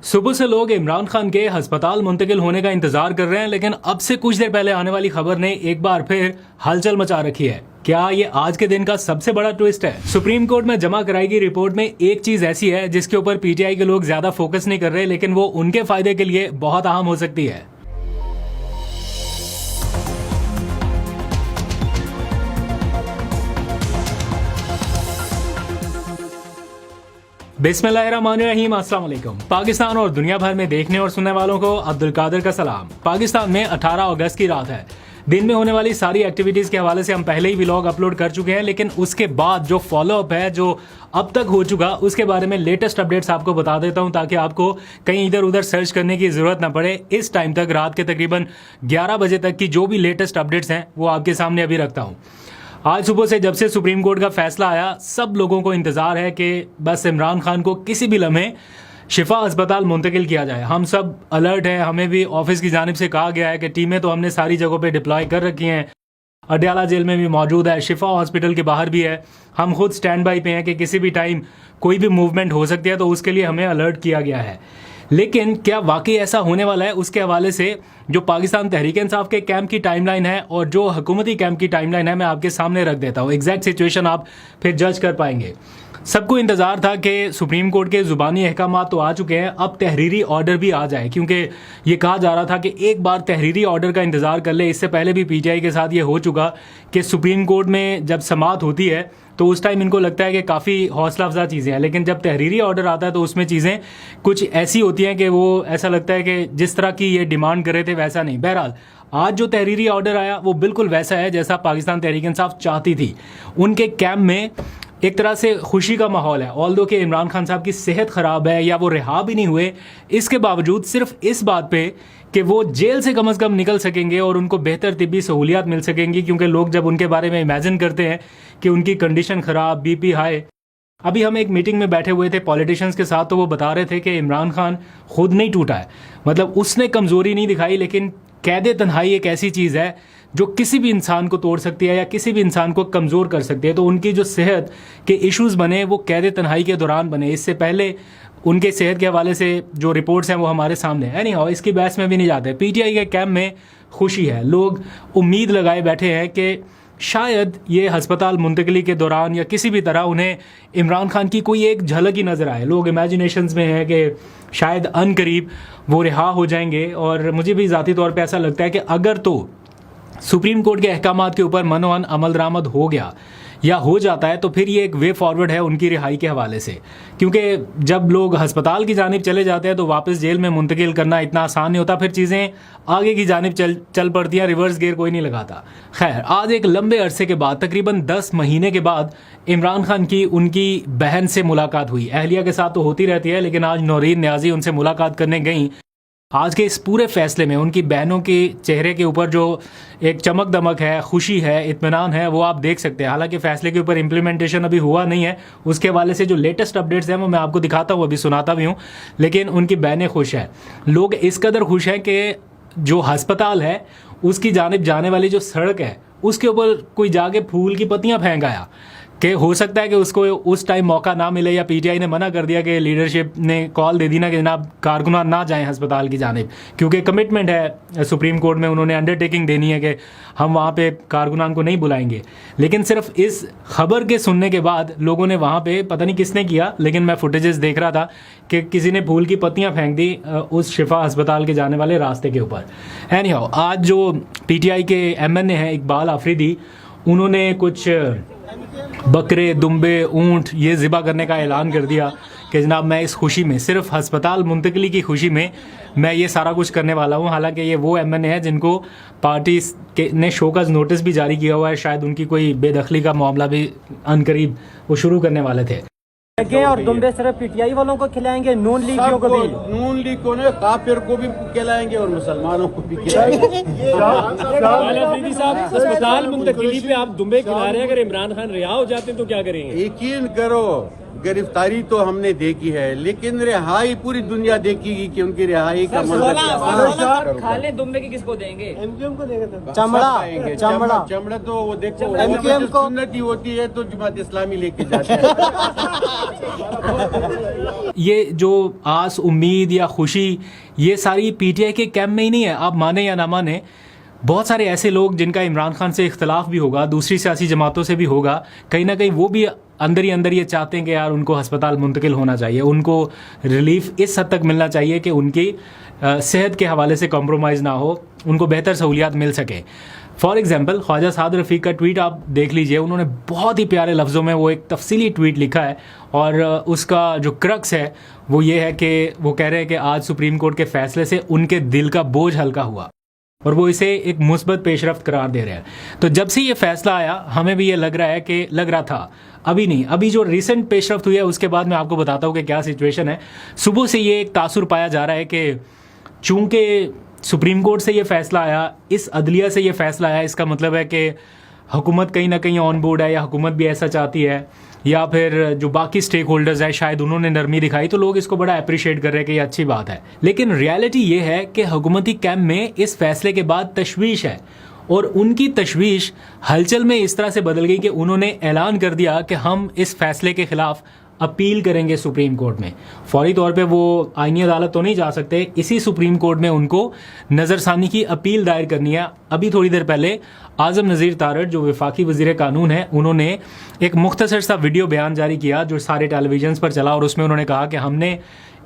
सुबह से लोग इमरान खान के अस्पताल मुंतकिल होने का इंतजार कर रहे हैं, लेकिन अब से कुछ देर पहले आने वाली खबर ने एक बार फिर हलचल मचा रखी है। क्या ये आज के दिन का सबसे बड़ा ट्विस्ट है? सुप्रीम कोर्ट में जमा कराई गई रिपोर्ट में एक चीज ऐसी है जिसके ऊपर पीटीआई के लोग ज्यादा फोकस नहीं कर रहे, लेकिन वो उनके फायदे के लिए बहुत अहम हो सकती है। बिस्मिल्लाहिर्रहमानिर्रहीम, अस्सलाम वालेकुम। पाकिस्तान और दुनिया भर में देखने और सुनने वालों को अब्दुल कादिर का सलाम। पाकिस्तान में 18 अगस्त की रात है। दिन में होने वाली सारी एक्टिविटीज के हवाले से हम पहले ही व्लॉग अपलोड कर चुके हैं, लेकिन उसके बाद जो फॉलोअप है, जो अब तक हो चुका, उसके बारे में लेटेस्ट अपडेट्स आपको बता देता हूं ताकि आपको कहीं इधर उधर सर्च करने की जरूरत ना पड़े। इस टाइम तक, रात के तकरीबन 11 बजे तक की जो भी लेटेस्ट अपडेट्स हैं वो आपके सामने अभी रखता हूं। आज सुबह से जब से सुप्रीम कोर्ट का फैसला आया, सब लोगों को इंतजार है कि बस इमरान खान को किसी भी लम्हे शिफा अस्पताल मुंतकिल किया जाए। हम सब अलर्ट हैं, हमें भी ऑफिस की जानिब से कहा गया है कि टीमें तो हमने सारी जगहों पे डिप्लॉय कर रखी हैं। अडयाला जेल में भी मौजूद है, शिफा हॉस्पिटल के बाहर भी है। हम खुद स्टैंड बाई पे हैं कि किसी भी टाइम कोई भी मूवमेंट हो सकती है, तो उसके लिए हमें अलर्ट किया गया है। लेकिन क्या वाकई ऐसा होने वाला है, उसके हवाले से जो पाकिस्तान तहरीक इंसाफ के कैंप की टाइमलाइन है और जो हुकूमती कैंप की टाइमलाइन है, मैं आपके सामने रख देता हूँ। एग्जैक्ट सिचुएशन आप फिर जज कर पाएंगे। सबको इंतजार था कि सुप्रीम कोर्ट के जुबानी अहकामात तो आ चुके हैं, अब तहरीरी ऑर्डर भी आ जाए, क्योंकि ये कहा जा रहा था कि एक बार तहरीरी ऑर्डर का इंतजार कर ले। इससे पहले भी पीटीआई के साथ ये हो चुका कि सुप्रीम कोर्ट में जब समाअत होती है तो उस टाइम इनको लगता है कि काफ़ी हौसला अफजा चीज़ें हैं, लेकिन जब तहरीरी ऑर्डर आता है तो उसमें चीज़ें कुछ ऐसी होती हैं कि वो ऐसा लगता है कि जिस तरह की ये डिमांड कर रहे थे वैसा नहीं। बहरहाल आज जो तहरीरी ऑर्डर आया वो बिल्कुल वैसा है जैसा पाकिस्तान तहरीक इंसाफ चाहती थी। उनके कैंप में एक तरह से खुशी का माहौल है। ऑल्दो कि इमरान खान साहब की सेहत ख़राब है या वो रिहा भी नहीं हुए, इसके बावजूद सिर्फ इस बात पे कि वो जेल से कम अज़ कम निकल सकेंगे और उनको बेहतर तिब्बी सहूलियात मिल सकेंगी, क्योंकि लोग जब उनके बारे में इमेजिन करते हैं कि उनकी कंडीशन ख़राब, बीपी हाई। अभी हम एक मीटिंग में बैठे हुए थे पॉलिटिशियंस के साथ, तो वो बता रहे थे कि इमरान खान खुद नहीं टूटा है, मतलब उसने कमज़ोरी नहीं दिखाई, लेकिन कैद तन्हाई एक ऐसी चीज़ है जो किसी भी इंसान को तोड़ सकती है या किसी भी इंसान को कमज़ोर कर सकती है। तो उनकी जो सेहत के इश्यूज़ बने वो कैद तन्हाई के दौरान बने। इससे पहले उनके सेहत के हवाले से जो रिपोर्ट्स हैं वो हमारे सामने है। नहीं हो, इसकी बहस में भी नहीं जाते। पीटीआई के कैंप में खुशी है, लोग उम्मीद लगाए बैठे हैं कि शायद ये अस्पताल मुंतकली के दौरान या किसी भी तरह उन्हें इमरान खान की कोई एक झलक ही नज़र आए। लोग इमेजिनेशंस में हैं कि शायद अनकरीब वो रिहा हो जाएंगे। और मुझे भी ज़ाती तौर पे ऐसा लगता है कि अगर तो सुप्रीम कोर्ट के अहकामात के ऊपर मनोअन अमल दरामद हो गया या हो जाता है, तो फिर ये एक वे फॉरवर्ड है उनकी रिहाई के हवाले से, क्योंकि जब लोग अस्पताल की जानिब चले जाते हैं तो वापस जेल में मुंतकिल करना इतना आसान नहीं होता। फिर चीज़ें आगे की जानिब चल पड़ती हैं, रिवर्स गियर कोई नहीं लगाता। खैर, आज एक लंबे अरसे के बाद, तकरीबन 10 महीने के बाद, इमरान खान की उनकी बहन से मुलाकात हुई। अहलिया के साथ तो होती रहती है, लेकिन आज नौरीन न्याजी उनसे मुलाकात करने गई। आज के इस पूरे फैसले में उनकी बहनों के चेहरे के ऊपर जो एक चमक दमक है, खुशी है, इत्मीनान है, वो आप देख सकते हैं। हालांकि फैसले के ऊपर इम्प्लीमेंटेशन अभी हुआ नहीं है, उसके हवाले से जो लेटेस्ट अपडेट्स हैं वो मैं आपको दिखाता हूँ, अभी सुनाता भी हूँ। लेकिन उनकी बहनें खुश हैं। लोग इस कदर खुश हैं कि जो अस्पताल है उसकी जानिब जाने वाली जो सड़क है उसके ऊपर कोई जाके फूल की पत्तियाँ फेंक आया कि हो सकता है कि उसको उस टाइम मौका ना मिले, या पीटीआई ने मना कर दिया कि लीडरशिप ने कॉल दे दी ना कि जनाब कारकुनान ना जाएं अस्पताल की जानिब, क्योंकि कमिटमेंट है सुप्रीम कोर्ट में, उन्होंने अंडरटेकिंग देनी है कि हम वहाँ पे कारकुनान को नहीं बुलाएंगे। लेकिन सिर्फ इस खबर के सुनने के बाद लोगों ने वहाँ पे, पता नहीं किसने किया, लेकिन मैं फुटेजेस देख रहा था कि किसी ने फूल की पत्तियाँ फेंक दी उस शिफा अस्पताल के जाने वाले रास्ते के ऊपर। एनीहाउ, आज जो पीटीआई के एमएनए हैं इकबाल आफरीदी, उन्होंने कुछ बकरे, दुम्बे, ऊंट ये ज़िबा करने का ऐलान कर दिया कि जनाब मैं इस खुशी में, सिर्फ अस्पताल मुंतकली की खुशी में मैं ये सारा कुछ करने वाला हूँ। हालांकि ये वो एमएनए है जिनको पार्टी ने शोकॉज नोटिस भी जारी किया हुआ है, शायद उनकी कोई बेदखली का मामला भी अनकरीब वो शुरू करने वाले थे। और दुम्बे सिर्फ पीटीआई वालों को खिलाएंगे, नून लीगियों को भी, नून लीग को नहीं, काफिर को भी खिलाएंगे और मुसलमानों को भी खिलाएंगे। अफरीदी साहब, अस्पताल मुंतकिली पे आप दुम्बे खिला रहे हैं, अगर इमरान खान रिहा हो जाते हैं तो क्या करेंगे? यकीन करो, गिरफ्तारी तो हमने देखी है, लेकिन रिहाई पूरी दुनिया देखेगी कि उनकी रिहाई का मतलब क्या है। खाले दुम्बे की किसको देंगे? एमक्यूएम को देंगे तो चमड़ा चमड़ा चमड़ा तो वो देखो MQM को सुन्नत ही होती है तो जमात इस्लामी लेके जाते हैं। ये जो आस उम्मीद या खुशी ये सारी पीटीआई के कैंप में ही नहीं है। आप माने या ना माने, बहुत सारे ऐसे लोग जिनका इमरान खान से इख्तलाफ भी होगा, दूसरी सियासी जमातों से भी होगा, कहीं ना कहीं वो भी अंदर ही अंदर ये चाहते हैं कि यार उनको अस्पताल मुंतकिल होना चाहिए, उनको रिलीफ इस हद तक मिलना चाहिए कि उनकी सेहत के हवाले से कॉम्प्रोमाइज़ ना हो, उनको बेहतर सहूलियात मिल सके। फॉर एग्जांपल ख्वाजा साद रफ़ीक का ट्वीट आप देख लीजिए, उन्होंने बहुत ही प्यारे लफ्ज़ों में वो एक तफसीली ट्वीट लिखा है और उसका जो क्रक्स है वो ये है कि वो कह रहे हैं कि आज सुप्रीम कोर्ट के फैसले से उनके दिल का बोझ हल्का हुआ और वो इसे एक मुस्बत पेशरफ्त करार दे रहे हैं। तो जब से ये फैसला आया हमें भी ये लग रहा था, अभी नहीं, अभी जो रिसेंट पेशरफ्त हुई है उसके बाद मैं आपको बताता हूँ कि क्या सिचुएशन है। सुबह से ये एक तासुर पाया जा रहा है कि चूंकि सुप्रीम कोर्ट से ये फैसला आया, इस अदलिया से ये फैसला आया, इसका मतलब है कि हुकूमत कहीं ना कहीं ऑन बोर्ड है या हुकूमत भी ऐसा चाहती है, या फिर जो बाकी स्टेक होल्डर्स हैं शायद उन्होंने नरमी दिखाई, तो लोग इसको बड़ा अप्रिशिएट कर रहे हैं कि ये अच्छी बात है। लेकिन रियलिटी ये है कि हुकूमती कैंप में इस फैसले के बाद तशवीश है और उनकी तशवीश हलचल में इस तरह से बदल गई कि उन्होंने ऐलान कर दिया कि हम इस फैसले के खिलाफ अपील करेंगे सुप्रीम कोर्ट में। फौरी तौर पे वो आईनी अदालत तो नहीं जा सकते, इसी सुप्रीम कोर्ट में उनको नज़रसानी की अपील दायर करनी है। अभी थोड़ी देर पहले आज़म नज़ीर तारड़ जो वफाकी वज़ीर कानून है, उन्होंने एक मुख्तसर सा वीडियो बयान जारी किया जो सारे टेलीविजन पर चला और उसमें उन्होंने कहा कि हमने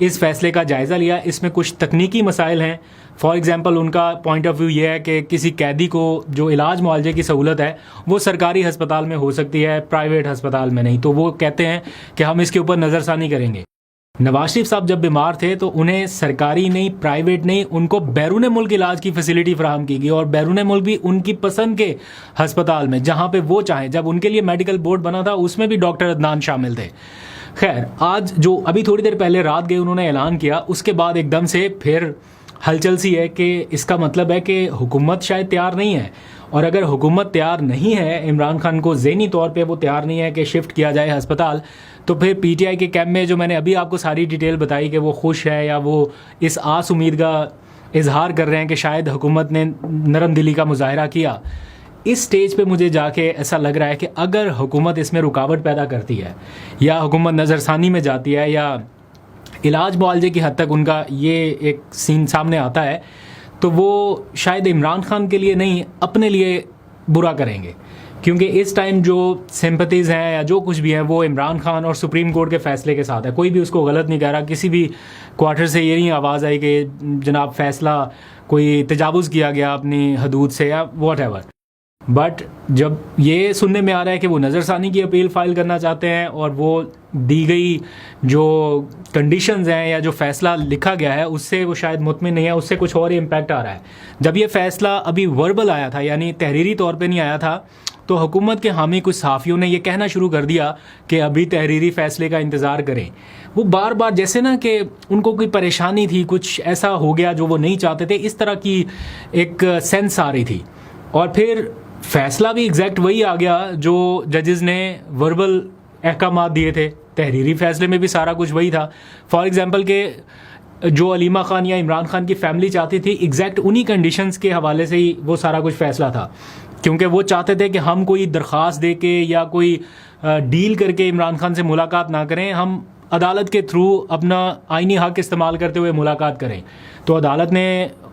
इस फैसले का जायज़ा लिया, इसमें कुछ तकनीकी मसाइल हैं। फॉर एग्जांपल उनका पॉइंट ऑफ व्यू ये है कि किसी कैदी को जो इलाज मुआवजे की सहूलत है वो सरकारी हस्पताल में हो सकती है, प्राइवेट हस्पताल में नहीं। तो वो कहते हैं कि हम इसके ऊपर नज़रसानी करेंगे। नवाज शरीफ साहब जब बीमार थे तो उन्हें सरकारी नहीं, प्राइवेट नहीं, उनको बैरून मुल्क इलाज की फैसिलिटी फराहम की गई और बैरून मुल्क भी उनकी पसंद के हस्पताल में जहाँ पे वो चाहें। जब उनके लिए मेडिकल बोर्ड बना था उसमें भी डॉक्टर अदनान शामिल थे। खैर, आज जो अभी थोड़ी देर पहले रात गए उन्होंने ऐलान किया, उसके बाद एकदम से फिर हलचल सी है कि इसका मतलब है कि हुकूमत शायद तैयार नहीं है, और अगर हुकूमत तैयार नहीं है, इमरान खान को ज़हनी तौर पे वो तैयार नहीं है कि शिफ्ट किया जाए हस्पताल, तो फिर पीटीआई के कैंप में जो मैंने अभी आपको सारी डिटेल बताई कि वो खुश है या वो इस आस उम्मीद का इजहार कर रहे हैं कि शायद हुकूमत ने नरम दिली का मुजाहरा किया, इस स्टेज पे मुझे जाके ऐसा लग रहा है कि अगर हुकूमत इसमें रुकावट पैदा करती है या हुकूमत नज़रसानी में जाती है या इलाज मुआवजे की हद तक उनका ये एक सीन सामने आता है, तो वो शायद इमरान खान के लिए नहीं अपने लिए बुरा करेंगे, क्योंकि इस टाइम जो सिंपथीज़ हैं या जो कुछ भी है वो इमरान खान और सुप्रीम कोर्ट के फैसले के साथ है। कोई भी उसको गलत नहीं कह रहा, किसी भी क्वार्टर से ये नहीं आवाज़ आई कि जनाब फैसला कोई तजावुज़ किया गया अपनी हदूद से या वॉट एवर। बट जब ये सुनने में आ रहा है कि वो नज़रसानी की अपील फाइल करना चाहते हैं और वो दी गई जो कंडीशंस हैं या जो फ़ैसला लिखा गया है उससे वो शायद मुतमिन नहीं है, उससे कुछ और ही इम्पैक्ट आ रहा है। जब ये फ़ैसला अभी वर्बल आया था, यानी तहरीरी तौर पे नहीं आया था, तो हुकूमत के हामी कुछ सहाफ़ियों ने ये कहना शुरू कर दिया कि अभी तहरीरी फ़ैसले का इंतज़ार करें। वो बार बार जैसे ना कि उनको कोई परेशानी थी, कुछ ऐसा हो गया जो वो नहीं चाहते थे, इस तरह की एक सेंस आ रही थी। और फिर फैसला भी एग्जैक्ट वही आ गया जो जजेस ने वर्बल अहकामात दिए थे, तहरीरी फैसले में भी सारा कुछ वही था। फॉर एग्जांपल के जो अलीमा खान या इमरान खान की फैमिली चाहती थी, एग्जैक्ट उन्हीं कंडीशंस के हवाले से ही वो सारा कुछ फैसला था, क्योंकि वो चाहते थे कि हम कोई दरख्वास्त दे के या कोई डील करके इमरान खान से मुलाकात ना करें, हम अदालत के थ्रू अपना आईनी हक इस्तेमाल करते हुए मुलाकात करें। तो अदालत ने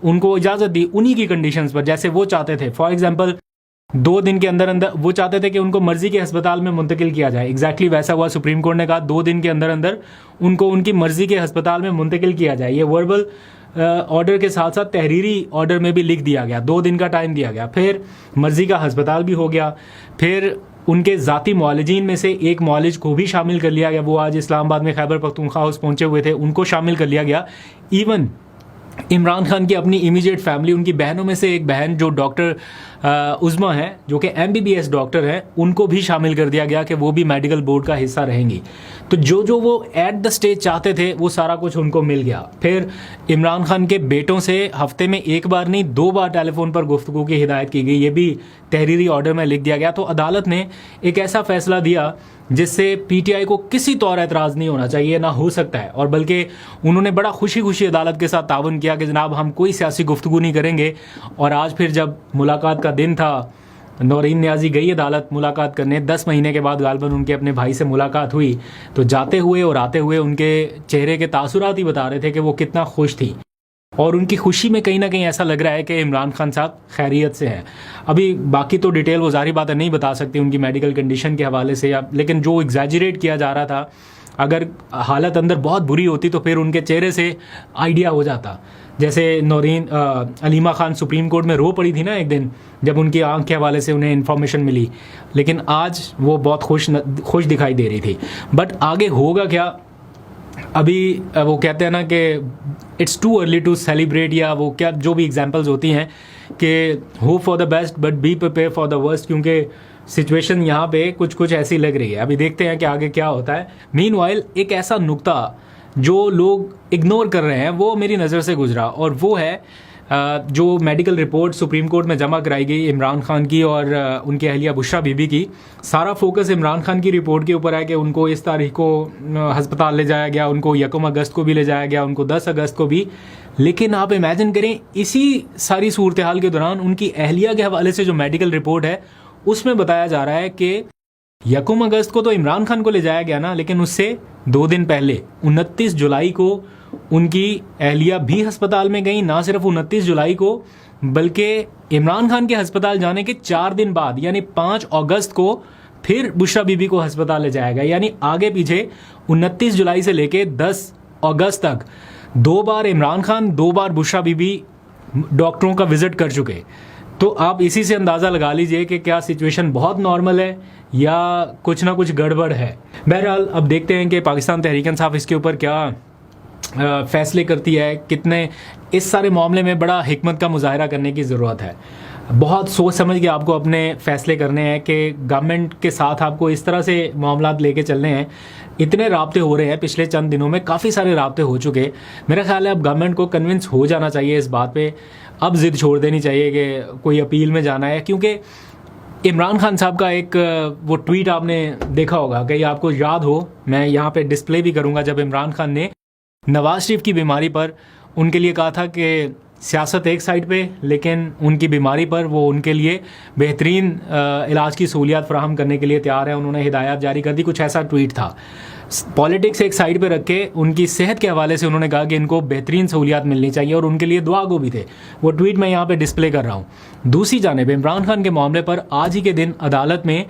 उनको इजाज़त दी उन्हीं की कंडीशंस पर जैसे वो चाहते थे। फॉर एग्जांपल 2 दिन के अंदर अंदर वो चाहते थे कि उनको मर्जी के अस्पताल में मुंतकिल किया जाए, एग्जैक्टली वैसा हुआ। सुप्रीम कोर्ट ने कहा 2 दिन के अंदर अंदर उनको उनकी मर्जी के अस्पताल में मुंतकिल किया जाए। ये वर्बल ऑर्डर के साथ साथ तहरीरी ऑर्डर में भी लिख दिया गया, 2 दिन का टाइम दिया गया। फिर मर्जी का अस्पताल भी हो गया, फिर उनके ज़ाती मुआलिजीन में से एक मुआलिज को भी शामिल कर लिया गया। वो आज इस्लामाबाद में खैबर पख्तूनख्वा हाउस पहुंचे हुए थे, उनको शामिल कर लिया गया। इवन इमरान खान की अपनी इमीडिएट फैमिली, उनकी बहनों में से एक बहन जो डॉक्टर उज़मा हैं जो कि MBBS डॉक्टर हैं, उनको भी शामिल कर दिया गया कि वो भी मेडिकल बोर्ड का हिस्सा रहेंगी। तो जो वो एट द स्टेज चाहते थे वो सारा कुछ उनको मिल गया। फिर इमरान खान के बेटों से हफ्ते में एक बार नहीं 2 बार टेलीफोन पर गुफ्तगू की हिदायत की गई, ये भी तहरीरी ऑर्डर में लिख दिया गया। तो अदालत ने एक ऐसा फैसला दिया जिससे PTI को किसी तौर एतराज़ नहीं होना चाहिए, ना हो सकता है, और बल्कि उन्होंने बड़ा खुशी खुशी अदालत के साथ तावन किया कि जनाब हम कोई सियासी गुफ्तगू नहीं करेंगे। और आज फिर जब मुलाकात का दिन था, नौरीन नियाज़ी गई अदालत मुलाकात करने, 10 महीने के बाद गालबन उनके अपने भाई से मुलाकात हुई, तो जाते हुए और आते हुए उनके चेहरे के तासुरात ही बता रहे थे कि वो कितना खुश थी। और उनकी खुशी में कहीं ना कहीं ऐसा लग रहा है कि इमरान खान साहब खैरियत से हैं। अभी बाकी तो डिटेल वो ज़ाहिर बात है नहीं बता सकती उनकी मेडिकल कंडीशन के हवाले से, या लेकिन जो एग्जैजरेट किया जा रहा था, अगर हालत अंदर बहुत बुरी होती तो फिर उनके चेहरे से आइडिया हो जाता। जैसे नौरीन अलीमा खान सुप्रीम कोर्ट में रो पड़ी थी ना एक दिन, जब उनकी आंख के हवाले से उन्हें इन्फॉर्मेशन मिली, लेकिन आज वो बहुत खुश दिखाई दे रही थी। बट आगे होगा क्या, अभी वो कहते हैं ना कि it's too early to celebrate, या वो क्या जो भी एग्जांपल्स होती हैं कि hope for the best but be prepare for the worst, क्योंकि सिचुएशन यहाँ पे कुछ ऐसी लग रही है। अभी देखते हैं कि आगे क्या होता है। मीनवाइल एक ऐसा नुक्ता जो लोग इग्नोर कर रहे हैं वो मेरी नज़र से गुजरा, और वो है जो मेडिकल रिपोर्ट सुप्रीम कोर्ट में जमा कराई गई इमरान खान की और उनकी अहलिया बुशरा बीबी की। सारा फोकस इमरान खान की रिपोर्ट के ऊपर है कि उनको इस तारीख को हस्पताल ले जाया गया, उनको 1 अगस्त को भी ले जाया गया, उनको 10 अगस्त को भी। लेकिन आप इमेजिन करें इसी सारी सूरत हाल के दौरान उनकी अहलिया के हवाले से जो मेडिकल रिपोर्ट है उसमें बताया जा रहा है कि 1 अगस्त को तो इमरान खान को ले जाया गया ना, लेकिन उससे 2 दिन पहले 29 जुलाई को उनकी अहलिया भी अस्पताल में गई। ना सिर्फ 29 जुलाई को, बल्कि इमरान खान के अस्पताल जाने के 4 दिन बाद यानी 5 अगस्त को फिर बुशरा बीबी को अस्पताल ले जाया गया। यानी आगे पीछे 29 जुलाई से लेके 10 अगस्त तक 2 बार इमरान खान, 2 बार बुशरा बीबी डॉक्टरों का विजिट कर चुके। तो आप इसी से अंदाज़ा लगा लीजिए कि क्या सिचुएशन बहुत नॉर्मल है या कुछ ना कुछ गड़बड़ है। बहरहाल अब देखते हैं कि पाकिस्तान तहरीक इंसाफ इसके ऊपर क्या फैसले करती है। कितने इस सारे मामले में बड़ा हिकमत का मुजाहरा करने की ज़रूरत है। बहुत सोच समझ के आपको अपने फैसले करने हैं कि गवर्नमेंट के साथ आपको इस तरह से मामलात लेके चलने हैं। इतने राब्ते हो रहे हैं, पिछले चंद दिनों में काफ़ी सारे राब्ते हो चुके। मेरा ख्याल है अब गवर्नमेंट को कन्विंस हो जाना चाहिए इस बात पे। अब ज़िद छोड़ देनी चाहिए कि कोई अपील में जाना है, क्योंकि इमरान खान साहब का एक वो ट्वीट आपने देखा होगा, कि आपको याद हो, मैं यहाँ पे डिस्प्ले भी करूँगा, जब इमरान खान ने नवाज शरीफ की बीमारी पर उनके लिए कहा था कि सियासत एक साइड पे, लेकिन उनकी बीमारी पर वो उनके लिए बेहतरीन इलाज की सहूलियात फराहम करने के लिए तैयार है। उन्होंने हिदायत जारी कर दी, कुछ ऐसा ट्वीट था। पॉलिटिक्स एक साइड पे रख के उनकी सेहत के हवाले से उन्होंने कहा कि इनको बेहतरीन सहूलियात मिलनी चाहिए, और उनके लिए दुआ गो भी थे। वो ट्वीट मैं यहाँ पे डिस्प्ले कर रहा हूँ। दूसरी जानिब इमरान खान के मामले पर आज ही के दिन अदालत में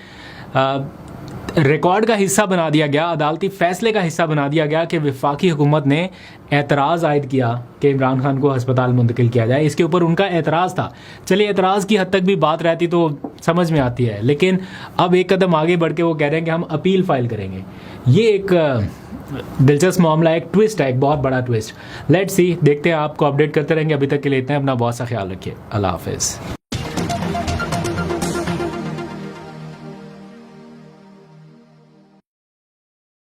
रिकॉर्ड का हिस्सा बना दिया गया, अदालती फैसले का हिस्सा बना दिया गया कि वफाकी हुकूमत ने एतराज़ आयद किया कि इमरान खान को अस्पताल मुंतकिल किया जाए। इसके ऊपर उनका एतराज़ था। चलिए, एतराज़ की हद तक भी बात रहती तो समझ में आती है, लेकिन अब एक कदम आगे बढ़ के वो कह रहे हैं कि हम अपील फाइल करेंगे। ये एक दिलचस्प मामला है, एक ट्विस्ट है, एक बहुत बड़ा ट्विस्ट। लेट्स सी, देखते हैं, आपको अपडेट करते रहेंगे। अभी तक के लिए इतना, अपना बहुत सा ख्याल रखिए। अल्लाह हाफिज़।